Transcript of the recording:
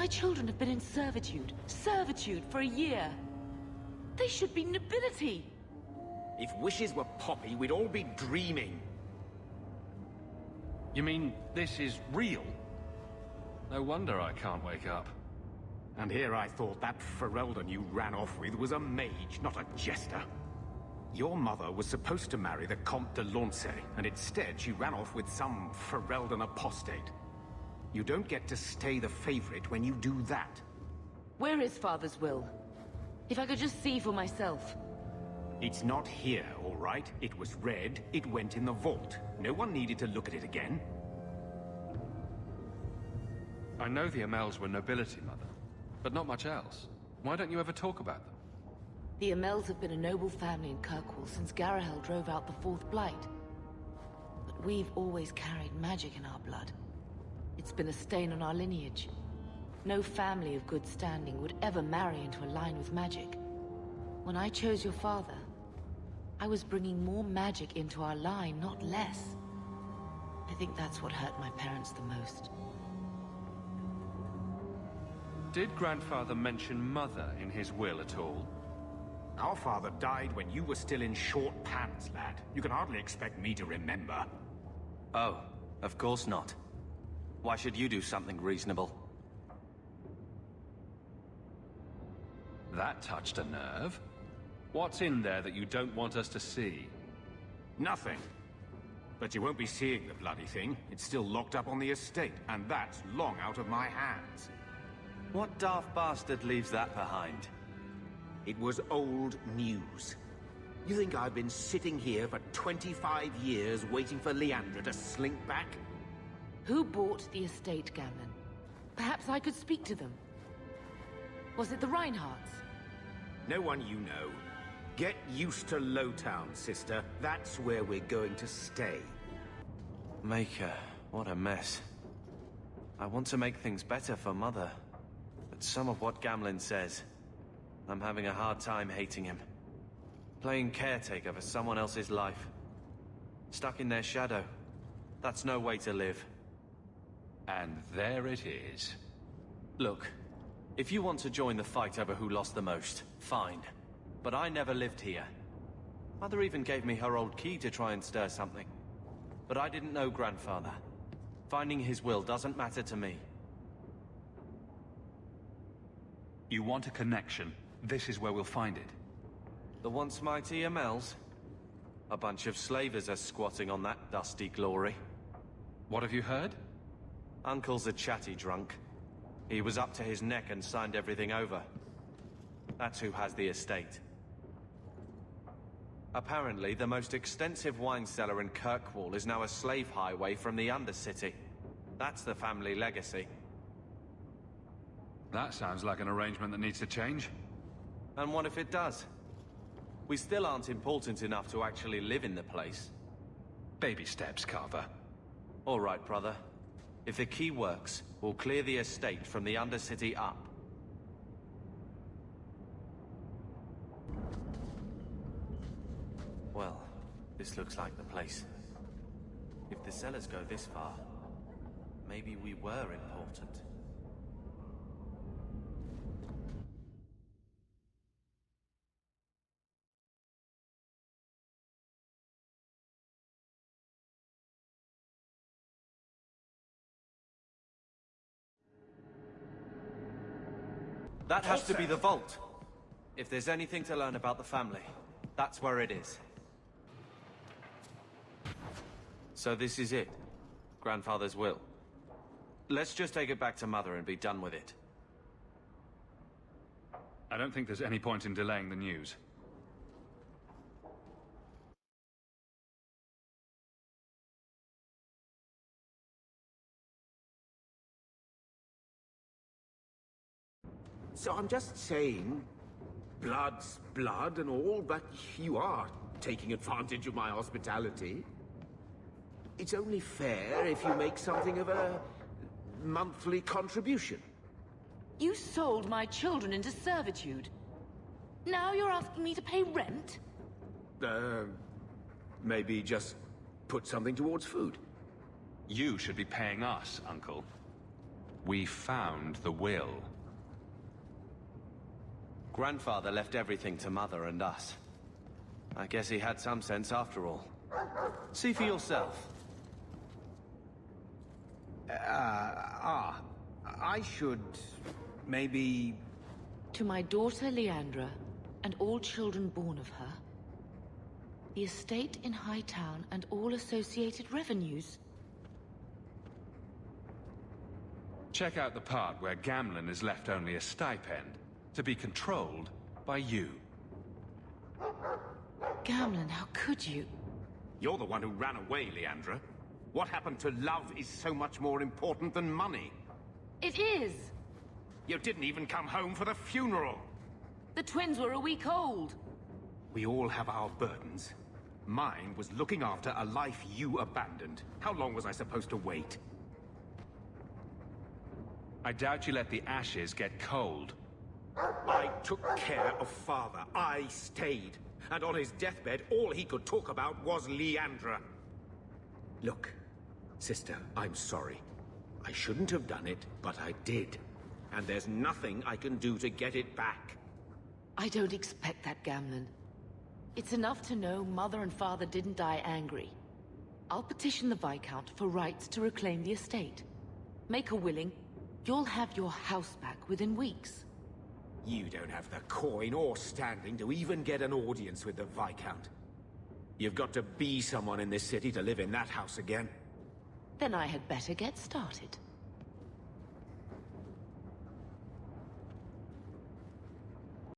My children have been in servitude for a year. They should be nobility. If wishes were poppy, we'd all be dreaming. You mean this is real? No wonder I can't wake up. And here I thought that Ferelden you ran off with was a mage, not a jester. Your mother was supposed to marry the Comte de Launcey, and instead she ran off with some Ferelden apostate. You don't get to stay the favorite when you do that. Where is Father's will? If I could just see for myself. It's not here, all right? It was read, it went in the vault. No one needed to look at it again. I know the Amels were nobility, Mother, but not much else. Why don't you ever talk about them? The Amels have been a noble family in Kirkwall since Garahel drove out the Fourth Blight. But we've always carried magic in our blood. It's been a stain on our lineage. No family of good standing would ever marry into a line with magic. When I chose your father, I was bringing more magic into our line, not less. I think that's what hurt my parents the most. Did Grandfather mention Mother in his will at all? Our father died when you were still in short pants, lad. You can hardly expect me to remember. Oh, of course not. Why should you do something reasonable? That touched a nerve. What's in there that you don't want us to see? Nothing. But you won't be seeing the bloody thing. It's still locked up on the estate, and that's long out of my hands. What daft bastard leaves that behind? It was old news. You think I've been sitting here for 25 years waiting for Leandra to slink back? Who bought the estate, Gamlen? Perhaps I could speak to them. Was it the Reinhardts? No one you know. Get used to Lowtown, sister. That's where we're going to stay. Maker, what a mess. I want to make things better for Mother. But some of what Gamlen says, I'm having a hard time hating him. Playing caretaker for someone else's life. Stuck in their shadow. That's no way to live. And there it is. Look, if you want to join the fight over who lost the most, fine. But I never lived here. Mother even gave me her old key to try and stir something. But I didn't know Grandfather. Finding his will doesn't matter to me. You want a connection? This is where we'll find it. The once mighty Amels? A bunch of slavers are squatting on that dusty glory. What have you heard? Uncle's a chatty drunk. He was up to his neck and signed everything over. That's who has the estate. Apparently, the most extensive wine cellar in Kirkwall is now a slave highway from the Undercity. That's the family legacy. That sounds like an arrangement that needs to change. And what if it does? We still aren't important enough to actually live in the place. Baby steps, Carver. All right, brother. If the key works, we'll clear the estate from the Undercity up. Well, this looks like the place. If the cellars go this far, maybe we were important. That has to be the vault. If there's anything to learn about the family, that's where it is. So this is it. Grandfather's will. Let's just take it back to Mother and be done with it. I don't think there's any point in delaying the news. So I'm just saying, blood's blood and all, but you are taking advantage of my hospitality. It's only fair if you make something of a monthly contribution. You sold my children into servitude. Now you're asking me to pay rent? Maybe just put something towards food. You should be paying us, Uncle. We found the will. Grandfather left everything to Mother and us. I guess he had some sense after all. See for yourself. I should... maybe... To my daughter Leandra, and all children born of her, the estate in Hightown and all associated revenues. Check out the part where Gamlen is left only a stipend, to be controlled by you. Gamlen, how could you? You're the one who ran away, Leandra. What happened to love is so much more important than money. It is! You didn't even come home for the funeral. The twins were a week old. We all have our burdens. Mine was looking after a life you abandoned. How long was I supposed to wait? I doubt you let the ashes get cold. I took care of Father. I stayed. And on his deathbed, all he could talk about was Leandra. Look, sister, I'm sorry. I shouldn't have done it, but I did. And there's nothing I can do to get it back. I don't expect that, Gamlen. It's enough to know Mother and Father didn't die angry. I'll petition the Viscount for rights to reclaim the estate. Make her willing, you'll have your house back within weeks. You don't have the coin or standing to even get an audience with the Viscount. You've got to be someone in this city to live in that house again. Then I had better get started.